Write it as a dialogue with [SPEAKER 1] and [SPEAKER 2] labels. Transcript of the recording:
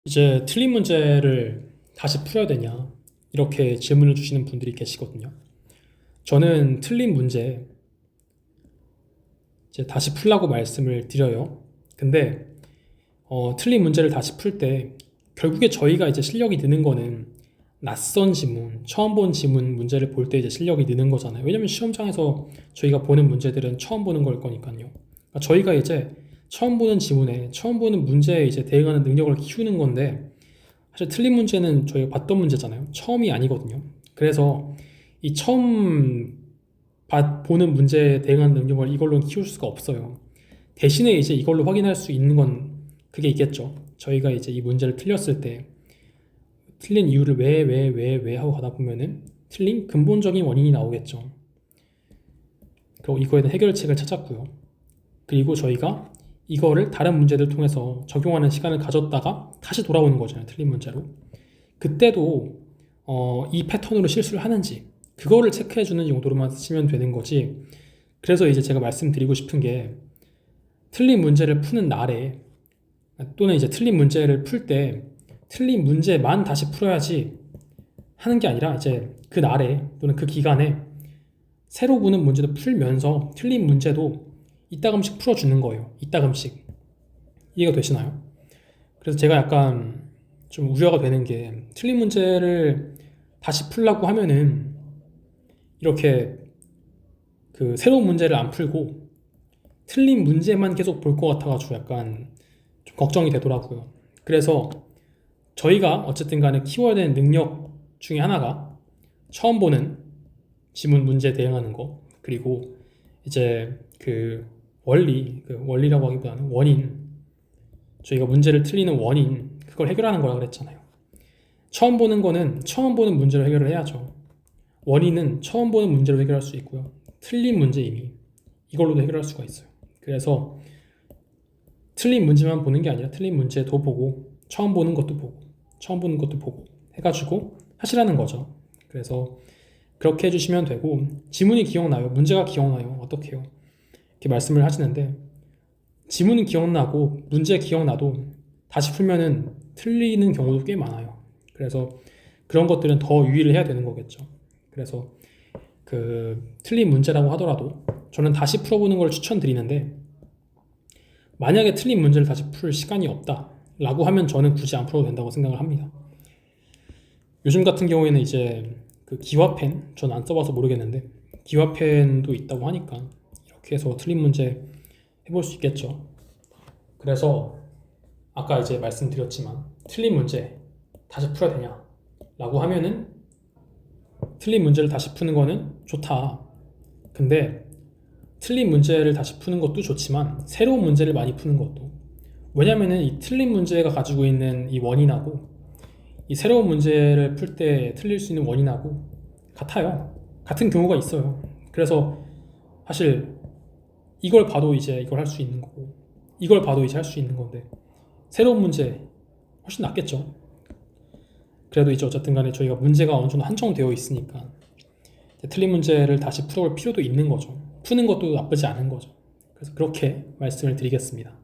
[SPEAKER 1] 이제 틀린 문제를 다시 풀어야 되냐 이렇게 질문을 주시는 분들이 계시거든요. 저는 틀린 문제 이제 다시 풀라고 말씀을 드려요. 근데 틀린 문제를 다시 풀 때 결국에 저희가 이제 실력이 느는 거는 낯선 지문, 처음 본 지문 문제를 볼 때 이제 실력이 느는 거잖아요. 왜냐면 시험장에서 저희가 보는 문제들은 처음 보는 걸 거니까요. 그러니까 저희가 이제 처음 보는 지문에 처음 보는 문제에 이제 대응하는 능력을 키우는 건데, 사실 틀린 문제는 저희가 봤던 문제잖아요. 처음이 아니거든요. 그래서 이 처음 보는 문제에 대응하는 능력을 이걸로 키울 수가 없어요. 대신에 이제 이걸로 확인할 수 있는 건 그게 있겠죠. 저희가 이제 이 문제를 틀렸을 때 틀린 이유를 왜 하고 가다 보면은 틀린 근본적인 원인이 나오겠죠. 그리고 이거에 대한 해결책을 찾았고요. 그리고 저희가 이거를 다른 문제들 통해서 적용하는 시간을 가졌다가 다시 돌아오는 거잖아요. 틀린 문제로. 그때도 이 패턴으로 실수를 하는지 그거를 체크해주는 용도로만 쓰시면 되는 거지. 그래서 이제 제가 말씀드리고 싶은 게, 틀린 문제를 푸는 날에 또는 이제 틀린 문제를 풀 때 틀린 문제만 다시 풀어야지 하는 게 아니라, 이제 그 날에 또는 그 기간에 새로 보는 문제도 풀면서 틀린 문제도 이따금씩 풀어주는 거예요. 이따금씩. 이해가 되시나요? 그래서 제가 약간 좀 우려가 되는 게, 틀린 문제를 다시 풀려고 하면은 이렇게 그 새로운 문제를 안 풀고 틀린 문제만 계속 볼 것 같아가지고 약간 좀 걱정이 되더라고요. 그래서 저희가 어쨌든 간에 키워야 되는 능력 중에 하나가 처음 보는 지문 문제 대응하는 거, 그리고 이제 그 원리라고 하기보다는 원인, 저희가 문제를 틀리는 원인, 그걸 해결하는 거라 그랬잖아요. 처음 보는 거는 처음 보는 문제로 해결을 해야죠. 원인은 처음 보는 문제로 해결할 수 있고요. 틀린 문제 이미 이걸로도 해결할 수가 있어요. 그래서 틀린 문제만 보는 게 아니라 틀린 문제도 보고 처음 보는 것도 보고 처음 보는 것도 보고 해가지고 하시라는 거죠. 그래서 그렇게 해주시면 되고, 지문이 기억나요? 문제가 기억나요? 어떻게 해요? 이렇게 말씀을 하시는데, 지문은 기억나고 문제 기억나도 다시 풀면은 틀리는 경우도 꽤 많아요. 그래서 그런 것들은 더 유의를 해야 되는 거겠죠. 그래서 그 틀린 문제라고 하더라도 저는 다시 풀어보는 걸 추천드리는데, 만약에 틀린 문제를 다시 풀 시간이 없다 라고 하면 저는 굳이 안 풀어도 된다고 생각을 합니다. 요즘 같은 경우에는 이제 그 기화펜, 전 안 써봐서 모르겠는데 기화펜도 있다고 하니까 이렇게 해서 틀린 문제 해볼 수 있겠죠. 그래서 아까 이제 말씀드렸지만, 틀린 문제 다시 풀어야 되냐 라고 하면은 틀린 문제를 다시 푸는 거는 좋다. 근데 틀린 문제를 다시 푸는 것도 좋지만 새로운 문제를 많이 푸는 것도, 왜냐면은 이 틀린 문제가 가지고 있는 이 원인하고 이 새로운 문제를 풀 때 틀릴 수 있는 원인하고 같아요. 같은 경우가 있어요. 그래서 사실 이걸 봐도 이제 이걸 할 수 있는 거고, 이걸 봐도 이제 할 수 있는 건데 새로운 문제 훨씬 낫겠죠. 그래도 이제 어쨌든 간에 저희가 문제가 어느 정도 한정되어 있으니까 틀린 문제를 다시 풀어볼 필요도 있는 거죠. 푸는 것도 나쁘지 않은 거죠. 그래서 그렇게 말씀을 드리겠습니다.